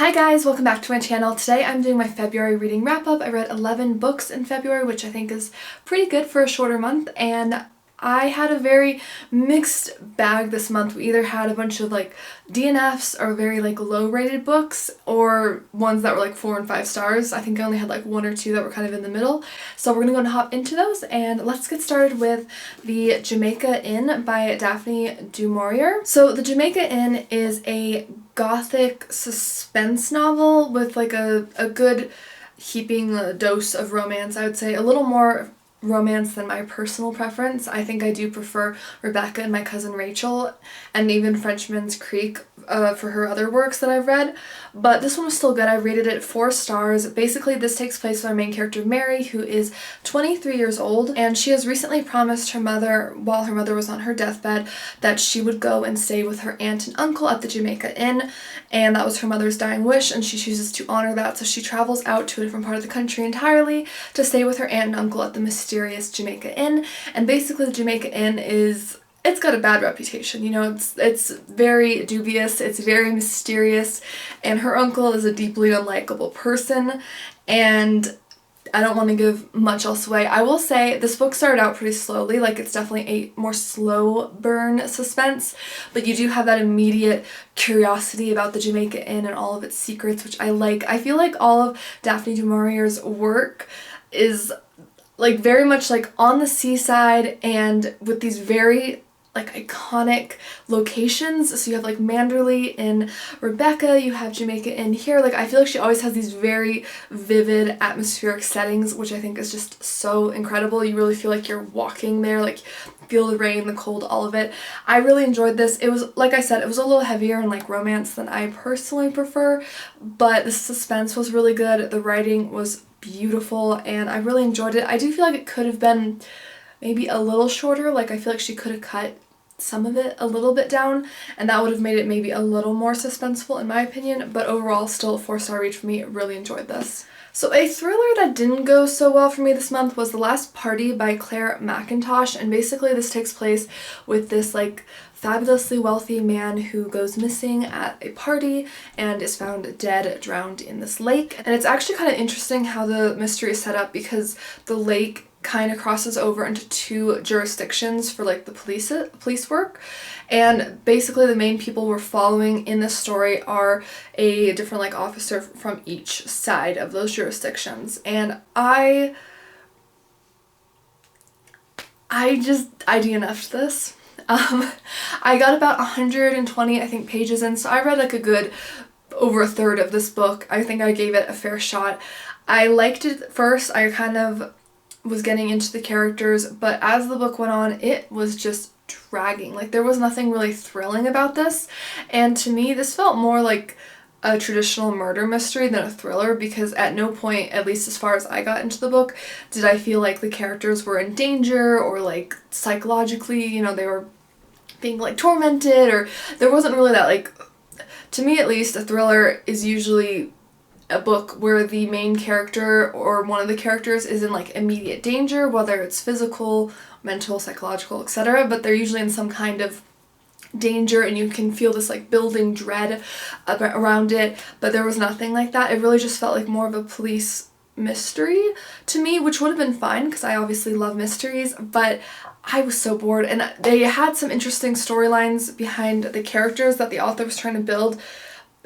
Hi guys, welcome back to my channel. Today I'm doing my February reading wrap-up. I read 11 books in February, which I think is pretty good for a shorter month, and I had a very mixed bag this month. We either had a bunch of DNFs or very low rated books, or ones that were 4 and 5 stars. I think I only had one or two that were kind of in the middle. So we're gonna go and hop into those, and let's get started with the Jamaica Inn by Daphne du Maurier. So the Jamaica Inn is a gothic suspense novel with a good heaping dose of romance, I would say. A little more romance than my personal preference. I think I do prefer Rebecca and My Cousin Rachel, and even Frenchman's Creek for her other works that I've read, but this one was still good. I rated it 4 stars. Basically, this takes place with our main character Mary, who is 23 years old, and she has recently promised her mother, while her mother was on her deathbed, that she would go and stay with her aunt and uncle at the Jamaica Inn, and that was her mother's dying wish, and she chooses to honor that, so she travels out to a different part of the country entirely to stay with her aunt and uncle at the mysterious Jamaica Inn. And basically the Jamaica Inn it's got a bad reputation, it's very dubious, it's very mysterious, and her uncle is a deeply unlikable person, and I don't want to give much else away. I will say this book started out pretty slowly, it's definitely a more slow burn suspense, but you do have that immediate curiosity about the Jamaica Inn and all of its secrets, which I like. I feel like all of Daphne du Maurier's work is very much on the seaside and with these very iconic locations. So you have Manderley in Rebecca, you have Jamaica Inn here. I feel like she always has these very vivid atmospheric settings, which I think is just so incredible. You really feel like you're walking there, feel the rain, the cold, all of it. I really enjoyed this. It was, like I said, it was a little heavier in romance than I personally prefer, but the suspense was really good. The writing was beautiful and I really enjoyed it. I do feel like it could have been maybe a little shorter. I feel like she could have cut some of it a little bit down, and that would have made it maybe a little more suspenseful in my opinion, but overall still a 4-star read for me. Really enjoyed this. So a thriller that didn't go so well for me this month was The Last Party by Mackintosh, and basically this takes place with this fabulously wealthy man who goes missing at a party and is found dead, drowned in this lake. And it's actually kind of interesting how the mystery is set up, because the lake kind of crosses over into 2 jurisdictions for the police work, and basically the main people we're following in this story are a different officer from each side of those jurisdictions. And I DNF'd this. I got about 120 I think pages in, so I read a good over a third of this book. I think I gave it a fair shot. I liked it at first. I kind of was getting into the characters, but as the book went on, it was just dragging. There was nothing really thrilling about this, and to me this felt more like a traditional murder mystery than a thriller, because at no point, at least as far as I got into the book, did I feel like the characters were in danger or psychologically, they were being tormented, or there wasn't really that. To me at least, a thriller is usually a book where the main character or one of the characters is in immediate danger, whether it's physical, mental, psychological, etc., but they're usually in some kind of danger and you can feel this building dread around it. But there was nothing like that. It really just felt like more of a police mystery to me, which would have been fine because I obviously love mysteries, but I was so bored. And they had some interesting storylines behind the characters that the author was trying to build,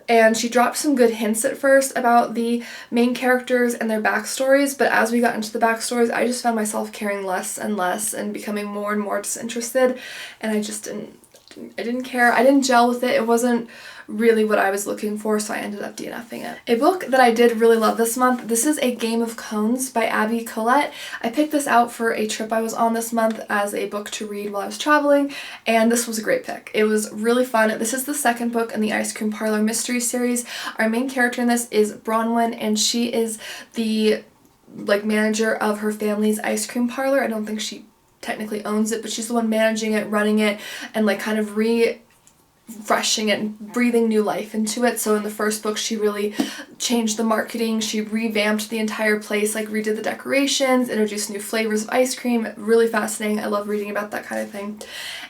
and she dropped some good hints at first about the main characters and their backstories, but as we got into the backstories, I just found myself caring less and less and becoming more and more disinterested, and I didn't care. I didn't gel with it. It wasn't really what I was looking for, so I ended up DNFing it. A book that I did really love this month, this is A Game of Cones by Collette. I picked this out for a trip I was on this month as a book to read while I was traveling, and this was a great pick. It was really fun. This is the second book in the Ice Cream Parlor mystery series. Our main character in this is Bronwyn, and she is the manager of her family's ice cream parlor. I don't think she technically owns it, but she's the one managing it, running it, and kind of refreshing it and breathing new life into it. So in the first book she really changed the marketing, she revamped the entire place, redid the decorations, introduced new flavors of ice cream. Really fascinating. I love reading about that kind of thing,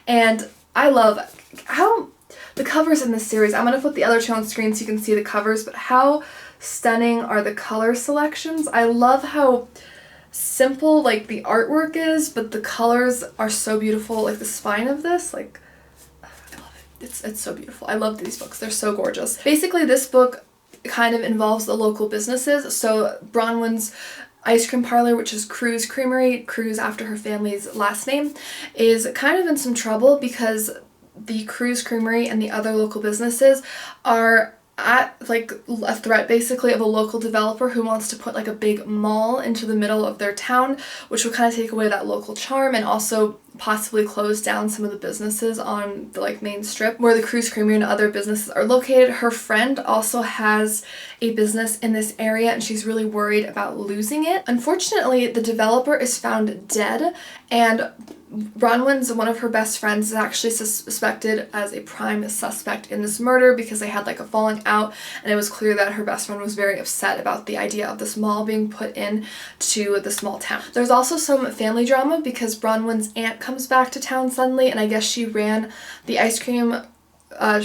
and I love how The covers in this series, I'm going to put the other two on screen so you can see the covers, but how stunning are the color selections. I love how simple like the artwork is, but the colors are so beautiful. Like the spine of this, like I love it. It's so beautiful. I love these books. They're so gorgeous. Basically, this book kind of involves the local businesses. So Bronwyn's ice cream parlor, which is Crew's Creamery, Crew's after her family's last name, is kind of in some trouble because the Crew's Creamery and the other local businesses are at like a threat basically of a local developer who wants to put like a big mall into the middle of their town, which will kind of take away that local charm and also possibly close down some of the businesses on the like main strip where the Crew's Creamery and other businesses are located. Her friend also has a business in this area and she's really worried about losing it. Unfortunately, the developer is found dead, and Bronwyn's one of her best friends is actually suspected as a prime suspect in this murder because they had like a falling out, and it was clear that her best friend was very upset about the idea of this mall being put in to the small town. There's also some family drama because Bronwyn's aunt comes back to town suddenly, and I guess she ran the ice cream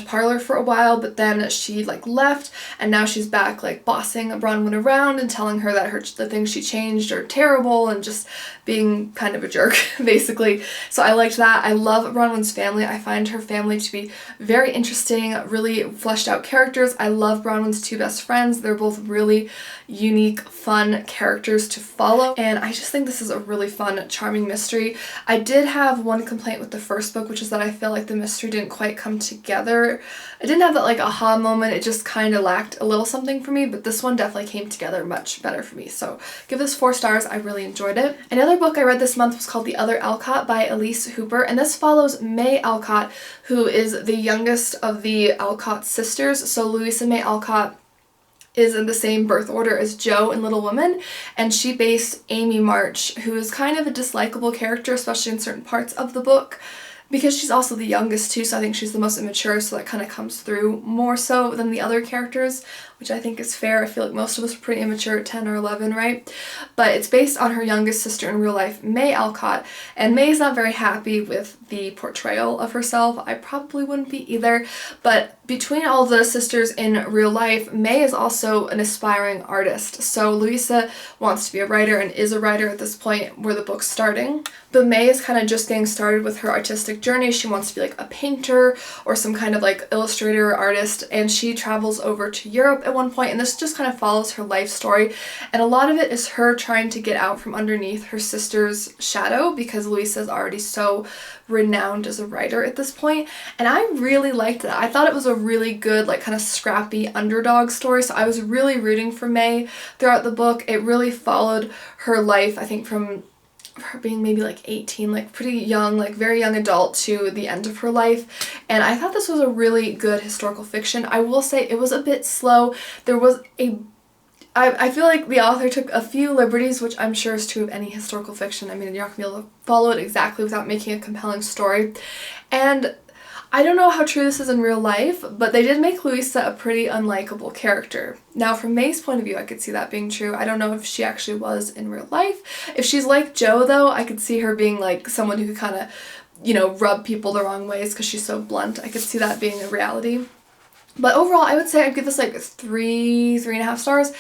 parlor for a while, but then she like left and now she's back like bossing Bronwyn around and telling her that the things she changed are terrible and just being kind of a jerk basically. So I liked that. I love Bronwyn's family. I find her family to be very interesting, really fleshed out characters. I love Bronwyn's two best friends. They're both really unique, fun characters to follow, and I just think this is a really fun, charming mystery. I did have one complaint with the first book, which is that I feel like the mystery didn't quite come together. I didn't have that like aha moment. It just kind of lacked a little something for me, but this one definitely came together much better for me. So give this 4 stars. I really enjoyed it. Another book I read this month was called The Other Alcott by Elise Hooper, and this follows May Alcott, who is the youngest of the Alcott sisters. So Louisa May Alcott is in the same birth order as Jo in Little Women, and she based Amy March, who is kind of a dislikable character, especially in certain parts of the book, because she's also the youngest too, so I think she's the most immature, so that kind of comes through more so than the other characters, which I think is fair. I feel like most of us are pretty immature at 10 or 11, right? But it's based on her youngest sister in real life, May Alcott, and May is not very happy with the portrayal of herself. I probably wouldn't be either, but between all the sisters in real life, May is also an aspiring artist. So Louisa wants to be a writer and is a writer at this point where the book's starting, but May is kind of just getting started with her artistic journey. She wants to be like a painter or some kind of like illustrator or artist, and she travels over to Europe at one point, and this just kind of follows her life story, and a lot of it is her trying to get out from underneath her sister's shadow because Louisa is already so renowned as a writer at this point, and I really liked that. I thought it was a really good like kind of scrappy underdog story, so I was really rooting for May throughout the book. It really followed her life, I think from her being maybe like 18, like pretty young, like very young adult, to the end of her life, and I thought this was a really good historical fiction. I will say it was a bit slow. There was I feel like the author took a few liberties, which I'm sure is true of any historical fiction. I mean, you're not going to be able to follow it exactly without making a compelling story. And I don't know how true this is in real life, but they did make Louisa a pretty unlikable character. Now, from May's point of view, I could see that being true. I don't know if she actually was in real life. If she's like Jo, though, I could see her being like someone who could kind of, you know, rub people the wrong ways because she's so blunt. I could see that being a reality. But overall, I would say I'd give this like 3.5 stars.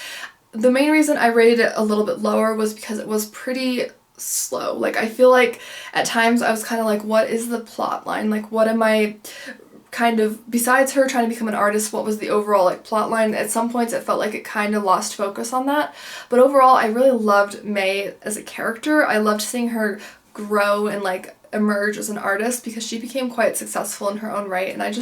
The main reason I rated it a little bit lower was because it was pretty slow. Like, I feel like at times I was kind of like, what is the plot line? Like, what am I kind of, besides her trying to become an artist, what was the overall like plot line? At some points it felt like it kind of lost focus on that. But overall, I really loved May as a character. I loved seeing her grow and like emerge as an artist because she became quite successful in her own right, and I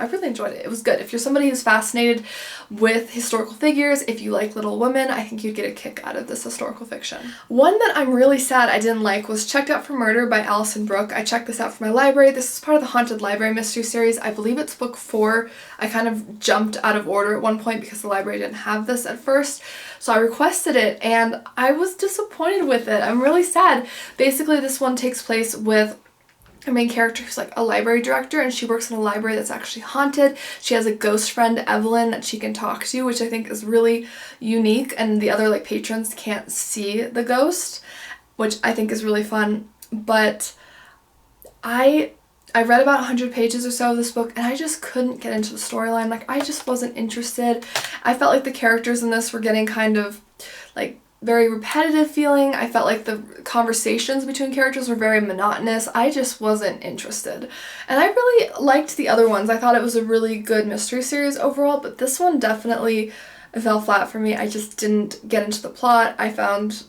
really enjoyed it. It was good. If you're somebody who's fascinated with historical figures, if you like Little Women, I think you'd get a kick out of this historical fiction. One that I'm really sad I didn't like was Checked Out for Murder by Alison Brooke. I checked this out for my library. This is part of the Haunted Library Mystery Series. I believe it's book 4. I kind of jumped out of order at one point because the library didn't have this at first. So I requested it and I was disappointed with it. I'm really sad. Basically, this one takes place with her main character who's like a library director, and she works in a library that's actually haunted. She has a ghost friend, Evelyn, that she can talk to, which I think is really unique, and the other like patrons can't see the ghost, which I think is really fun. But I I read about 100 pages or so of this book and I just couldn't get into the storyline. Like, I just wasn't interested. I felt like the characters in this were getting kind of like very repetitive feeling. I felt like the conversations between characters were very monotonous. I just wasn't interested. And I really liked the other ones. I thought it was a really good mystery series overall, but this one definitely fell flat for me. I just didn't get into the plot. I found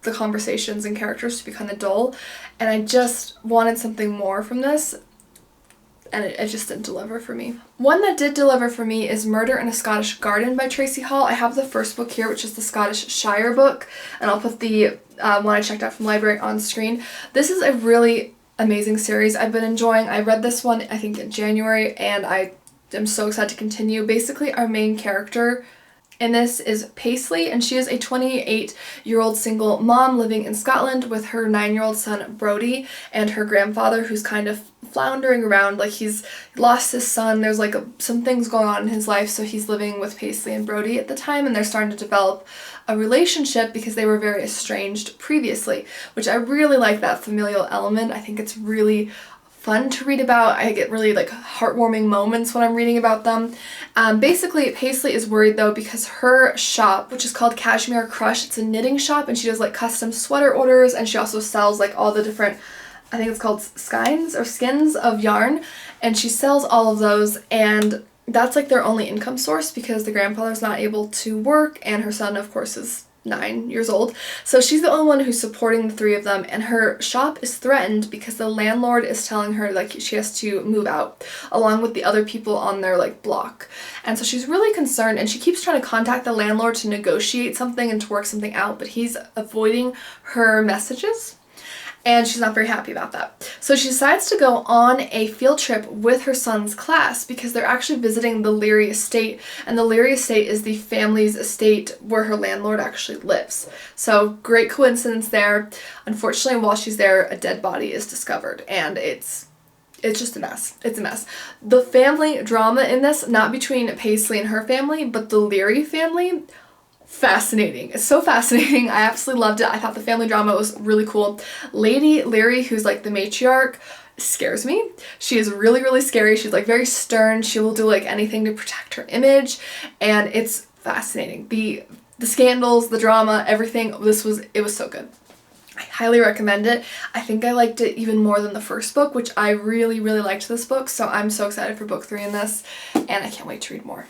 the conversations and characters to be kind of dull, and I just wanted something more from this, and it just didn't deliver for me. One that did deliver for me is Murder in a Scottish Garden by Traci Hall. I have the first book here, which is the Scottish Shire book, and I'll put the one I checked out from the library on screen. This is a really amazing series I've been enjoying. I read this one, I think, in January, and I am so excited to continue. Basically, our main character and this is Paisley, and she is a 28-year-old single mom living in Scotland with her 9-year-old son Brody and her grandfather, who's kind of floundering around. Like, he's lost his son. There's like some things going on in his life, so he's living with Paisley and Brody at the time, and they're starting to develop a relationship because they were very estranged previously, which I really like that familial element. I think it's really fun to read about. I get really like heartwarming moments when I'm reading about them. Basically, Paisley is worried though because her shop, which is called Cashmere Crush, it's a knitting shop, and she does like custom sweater orders, and she also sells like all the different, I think it's called skins or skins of yarn, and she sells all of those, and that's like their only income source because the grandfather's not able to work, and her son of course is 9 years old. So she's the only one who's supporting the three of them, and her shop is threatened because the landlord is telling her like she has to move out along with the other people on their like block. And so she's really concerned, and she keeps trying to contact the landlord to negotiate something and to work something out, but he's avoiding her messages. And she's not very happy about that. So she decides to go on a field trip with her son's class because they're actually visiting the Leary estate, and the Leary estate is the family's estate where her landlord actually lives. So great coincidence there. Unfortunately, while she's there, a dead body is discovered, and it's just a mess. It's a mess. The family drama in this, not between Paisley and her family, but the Leary family, fascinating. It's so fascinating. I absolutely loved it. I thought the family drama was really cool. Lady Leary, who's like the matriarch, scares me. She is really, really scary. She's like very stern. She will do like anything to protect her image, and it's fascinating. The scandals, the drama, everything. It was so good. I highly recommend it. I think I liked it even more than the first book, which I really, really liked this book, so I'm so excited for book 3 in this, and I can't wait to read more.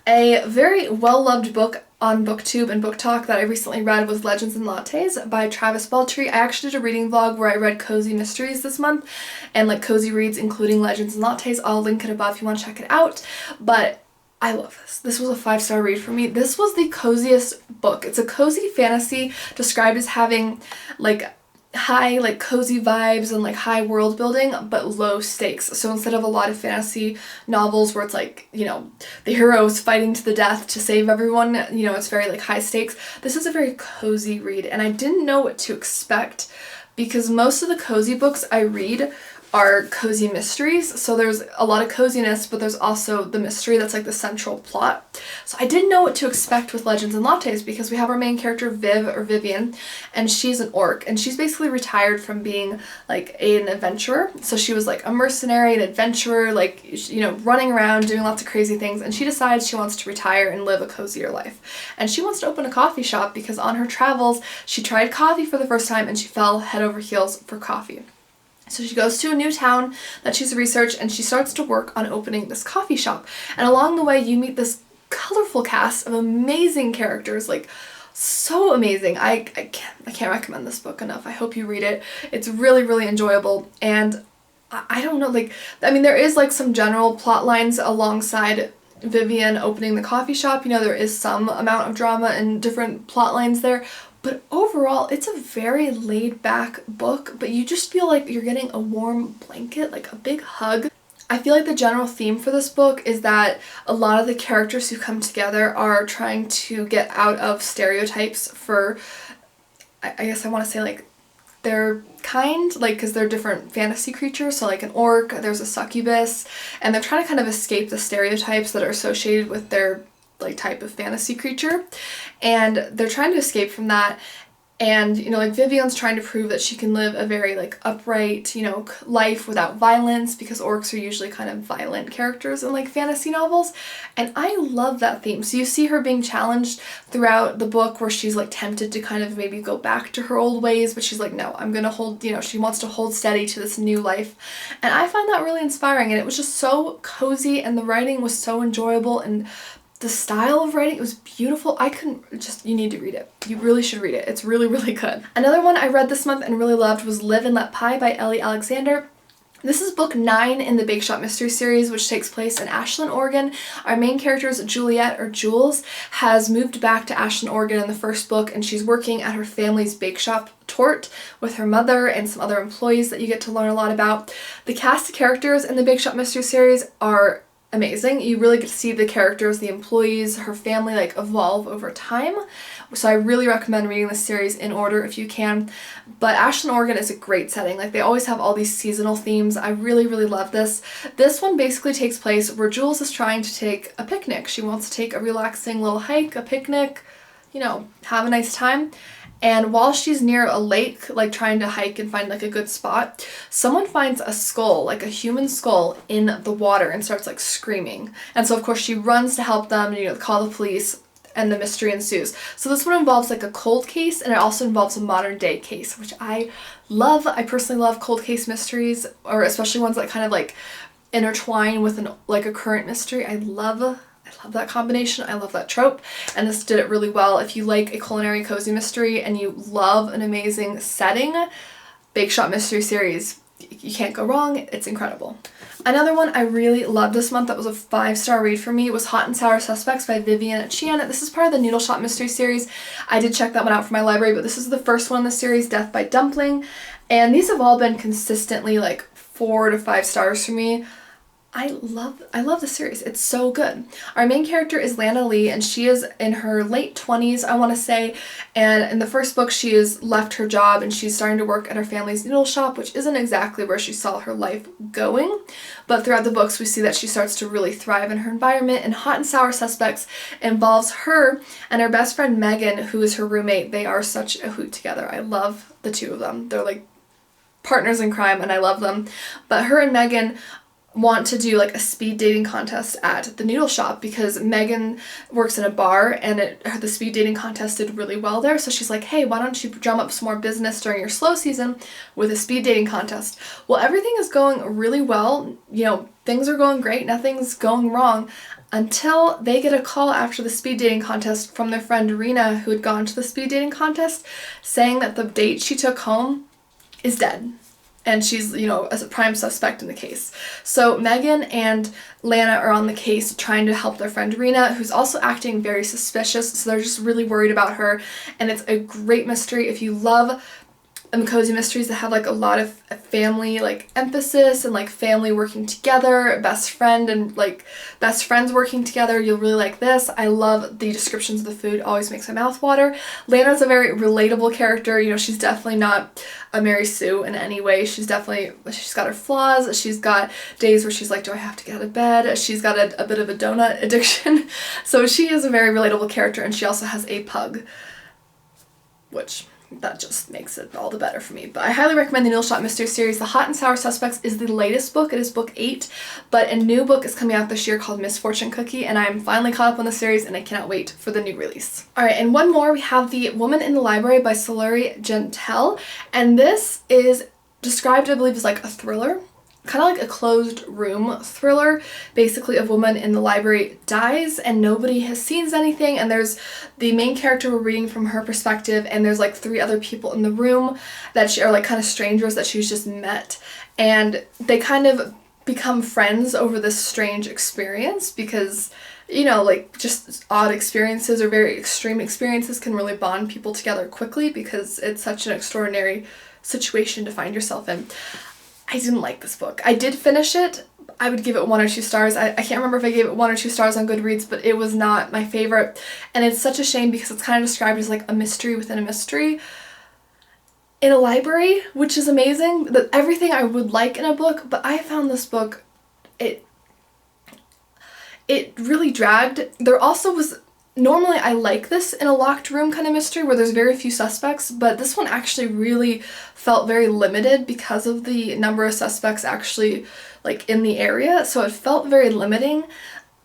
A very well-loved book on BookTube and Book Talk that I recently read was Legends and Lattes by Travis Baldtree. I actually did a reading vlog where I read cozy mysteries this month and like cozy reads including Legends and Lattes. I'll link it above if you want to check it out. But I love this. This was a 5-star read for me. This was the coziest book. It's a cozy fantasy described as having like high like cozy vibes and like high world building but low stakes. So instead of a lot of fantasy novels where it's like, you know, the hero is fighting to the death to save everyone, you know, it's very like high stakes. This is a very cozy read, and I didn't know what to expect because most of the cozy books I read are cozy mysteries, so there's a lot of coziness, but there's also the mystery that's like the central plot. So I didn't know what to expect with Legends and Lattes because we have our main character Vivien, and she's an orc, and she's basically retired from being like an adventurer. So she was like a mercenary, an adventurer, like, you know, running around doing lots of crazy things, and she decides she wants to retire and live a cozier life. And she wants to open a coffee shop because on her travels she tried coffee for the first time and she fell head over heels for coffee. So she goes to a new town that she's researched, and she starts to work on opening this coffee shop. And along the way you meet this colorful cast of amazing characters, like so amazing. I can't recommend this book enough. I hope you read it. It's really, really enjoyable, and I don't know, like, I mean, there is like some general plot lines alongside Vivien opening the coffee shop. You know, there is some amount of drama and different plot lines there, but overall it's a very laid back book, but you just feel like you're getting a warm blanket, like a big hug. I feel like the general theme for this book is that a lot of the characters who come together are trying to get out of stereotypes for, I guess I want to say like their kind, like, because they're different fantasy creatures. So like an orc, there's a succubus, and they're trying to kind of escape the stereotypes that are associated with their like type of fantasy creature, and they're trying to escape from that. And, you know, like Vivien's trying to prove that she can live a very like upright, you know, life without violence, because orcs are usually kind of violent characters in like fantasy novels. And I love that theme. So you see her being challenged throughout the book where she's like tempted to kind of maybe go back to her old ways, but she's like, no, I'm gonna hold, you know, she wants to hold steady to this new life. And I find that really inspiring, and it was just so cozy, and the writing was so enjoyable, and the style of writing, it was beautiful. You need to read it. You really should read it. It's really, really good. Another one I read this month and really loved was Live and Let Pie by Ellie Alexander. This is book 9 in the Bake Shop Mystery Series, which takes place in Ashland, Oregon. Our main character's Juliet, or Jules, has moved back to Ashland, Oregon in the first book, and she's working at her family's bake shop, Tort, with her mother and some other employees that you get to learn a lot about. The cast of characters in the Bake Shop Mystery Series are amazing. You really get to see the characters, the employees, her family like evolve over time. So I really recommend reading this series in order if you can. But Ashland, Oregon is a great setting. Like, they always have all these seasonal themes. I really, really love this. This one basically takes place where Jules is trying to take a picnic. She wants to take a relaxing little hike, a picnic, you know, have a nice time. And while she's near a lake, like trying to hike and find like a good spot, someone finds a skull, like a human skull, in the water and starts like screaming. And so of course she runs to help them, you know, call the police, and the mystery ensues. So this one involves like a cold case, and it also involves a modern day case, which I love. I personally love cold case mysteries, or especially ones that kind of like intertwine with a current mystery. I love that combination. I love that trope, and this did it really well. If you like a culinary cozy mystery and you love an amazing setting, Bake Shop Mystery Series, you can't go wrong. It's incredible. Another one I really loved this month that was a 5-star read for me was Hot and Sour Suspects by Vivien and Chien. This is part of the Noodle Shop Mystery Series. I did check that one out for my library, but this is the first one in the series, Death by Dumpling, and these have all been consistently like 4 to 5 stars for me. I love the series. It's so good. Our main character is Lana Lee, and she is in her late 20s, I want to say, and in the first book she has left her job and she's starting to work at her family's noodle shop, which isn't exactly where she saw her life going, but throughout the books we see that she starts to really thrive in her environment. And Hot and Sour Suspects involves her and her best friend Megan, who is her roommate. They are such a hoot together. I love the two of them. They're like partners in crime, and I love them. But her and Megan want to do like a speed dating contest at the noodle shop because Megan works in a bar, and the speed dating contest did really well there. So she's like, hey, why don't you drum up some more business during your slow season with a speed dating contest? Well, everything is going really well. You know, things are going great. Nothing's going wrong until they get a call after the speed dating contest from their friend Rena, who had gone to the speed dating contest, saying that the date she took home is dead. And she's, you know, as a prime suspect in the case. So Megan and Lana are on the case trying to help their friend Rena, who's also acting very suspicious, so they're just really worried about her. And it's a great mystery. If you love cozy mysteries that have like a lot of family like emphasis and like family working together, best friends working together, you'll really like this. I love the descriptions of the food, always makes my mouth water. Lana's a very relatable character. You know, she's definitely not a Mary Sue in any way. She's got her flaws. She's got days where she's like, do I have to get out of bed? She's got a bit of a donut addiction. So she is a very relatable character, and she also has a pug, which that just makes it all the better for me. But I highly recommend the Noodle Shop Mystery Series. The Hot and Sour Suspects is the latest book. It is book 8, but a new book is coming out this year called Misfortune Cookie, and I'm finally caught up on the series, and I cannot wait for the new release. Alright, and one more, we have The Woman in the Library by Sulari Gentill, and this is described, I believe, as like a thriller. Kind of like a closed room thriller. Basically, a woman in the library dies and nobody has seen anything, and there's the main character, we're reading from her perspective, and there's like 3 other people in the room that are like kind of strangers that she's just met, and they kind of become friends over this strange experience because, you know, like just odd experiences or very extreme experiences can really bond people together quickly because it's such an extraordinary situation to find yourself in. I didn't like this book. I did finish it. I would give it 1 or 2 stars. I can't remember if I gave it 1 or 2 stars on Goodreads, but it was not my favorite. And it's such a shame because it's kind of described as like a mystery within a mystery in a library, which is amazing. Everything I would like in a book, but I found this book, it really dragged. There also was normally I like this in a locked room kind of mystery where there's very few suspects, but this one actually really felt very limited because of the number of suspects actually like in the area, so it felt very limiting,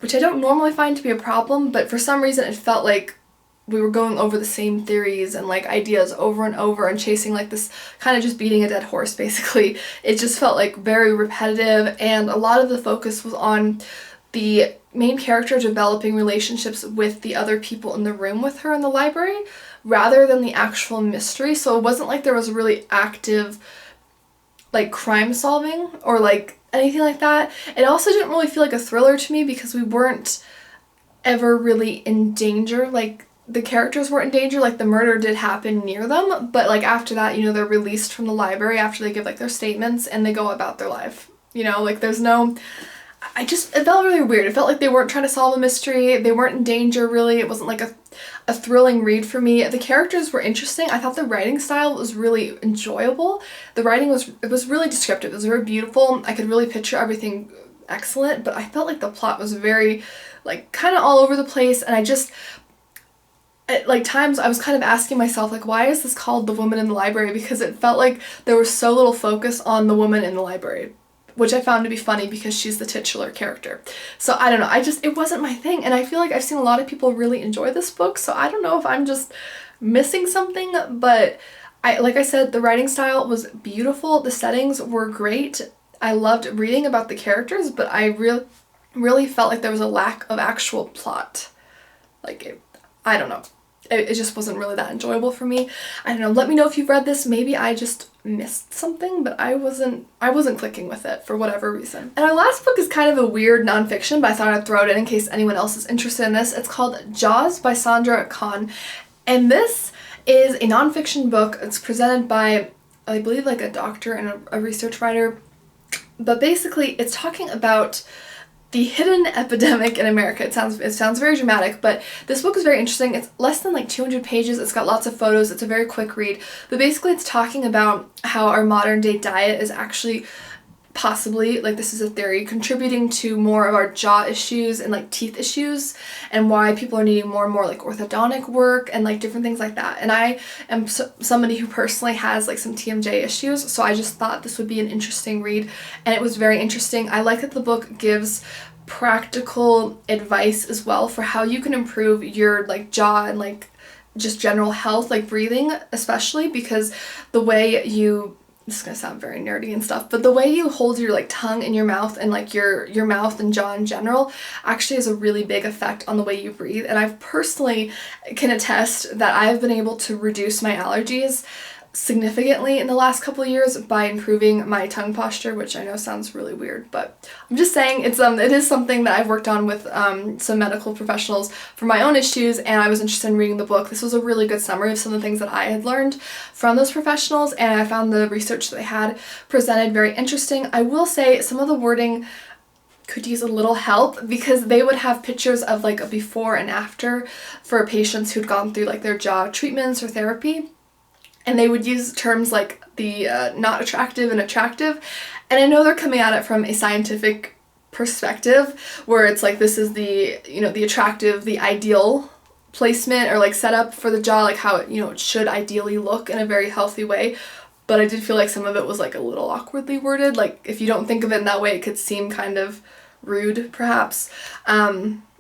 which I don't normally find to be a problem, but for some reason it felt like we were going over the same theories and like ideas over and over and chasing like this kind of just beating a dead horse basically. It just felt like very repetitive, and a lot of the focus was on the main character developing relationships with the other people in the room with her in the library rather than the actual mystery. So it wasn't like there was really active like crime solving or like anything like that. It also didn't really feel like a thriller to me because we weren't ever really in danger. Like the characters weren't in danger, like the murder did happen near them, but like after that, you know, they're released from the library after they give like their statements and they go about their life. You know, like there's no, it felt really weird. It felt like they weren't trying to solve a mystery. They weren't in danger, really. It wasn't like a thrilling read for me. The characters were interesting. I thought the writing style was really enjoyable. The writing was really descriptive. It was very beautiful. I could really picture everything excellent, but I felt like the plot was very, like, kind of all over the place, and at like times I was kind of asking myself, like, why is this called The Woman in the Library? Because it felt like there was so little focus on the woman in the library, which I found to be funny because she's the titular character. So I don't know, it wasn't my thing, and I feel like I've seen a lot of people really enjoy this book, so I don't know if I'm just missing something, but like I said, the writing style was beautiful, the settings were great, I loved reading about the characters, but I really felt like there was a lack of actual plot. Like, I don't know. It just wasn't really that enjoyable for me. I don't know, let me know if you've read this. Maybe I just missed something, but I wasn't clicking with it for whatever reason. And our last book is kind of a weird nonfiction, but I thought I'd throw it in case anyone else is interested in this. It's called Jaws by Sandra Kahn. And this is a nonfiction book. It's presented by, I believe, like a doctor and a research writer. But basically, it's talking about the hidden epidemic in America. It sounds very dramatic, but this book is very interesting. It's less than like 200 pages. It's got lots of photos. It's a very quick read. But basically it's talking about how our modern day diet is actually possibly, like this is a theory, contributing to more of our jaw issues and like teeth issues, and why people are needing more and more like orthodontic work and like different things like that. And I am somebody who personally has like some TMJ issues, so I just thought this would be an interesting read, and it was very interesting. I like that the book gives practical advice as well for how you can improve your like jaw and like just general health, like breathing especially, because the way you, this is gonna sound very nerdy and stuff, but the way you hold your like tongue in your mouth and like your mouth and jaw in general actually has a really big effect on the way you breathe. And I've personally can attest that I've been able to reduce my allergies significantly in the last couple of years by improving my tongue posture, which I know sounds really weird, but I'm just saying it is something that I've worked on with some medical professionals for my own issues, and I was interested in reading the book. This was a really good summary of some of the things that I had learned from those professionals, and I found the research that they had presented very interesting. I will say some of the wording could use a little help, because they would have pictures of like a before and after for patients who'd gone through like their jaw treatments or therapy. And they would use terms like the not attractive and attractive. And I know they're coming at it from a scientific perspective, where it's like this is the, you know, the attractive, the ideal placement or like setup for the jaw, like how it, you know, it should ideally look in a very healthy way. But I did feel like some of it was like a little awkwardly worded. Like if you don't think of it in that way, it could seem kind of rude, perhaps. I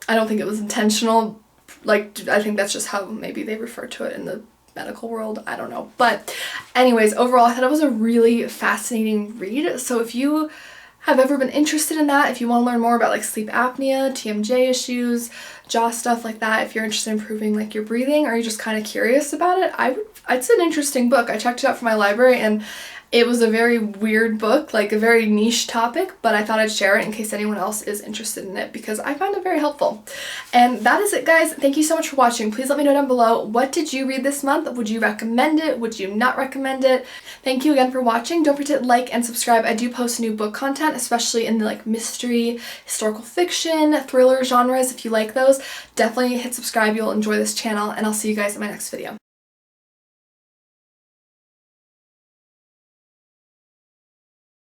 don't think it was intentional. Like, I think that's just how maybe they refer to it in the medical world, I don't know. But anyways, overall I thought it was a really fascinating read. So if you have ever been interested in that, if you want to learn more about like sleep apnea, TMJ issues, jaw stuff like that, if you're interested in improving like your breathing, or you're just kind of curious about it, it's an interesting book. I checked it out from my library, and it was a very weird book, like a very niche topic, but I thought I'd share it in case anyone else is interested in it, because I found it very helpful. And that is it, guys. Thank you so much for watching. Please let me know down below, what did you read this month? Would you recommend it? Would you not recommend it? Thank you again for watching. Don't forget to like and subscribe. I do post new book content, especially in the like mystery, historical fiction, thriller genres. If you like those, definitely hit subscribe. You'll enjoy this channel, and I'll see you guys in my next video.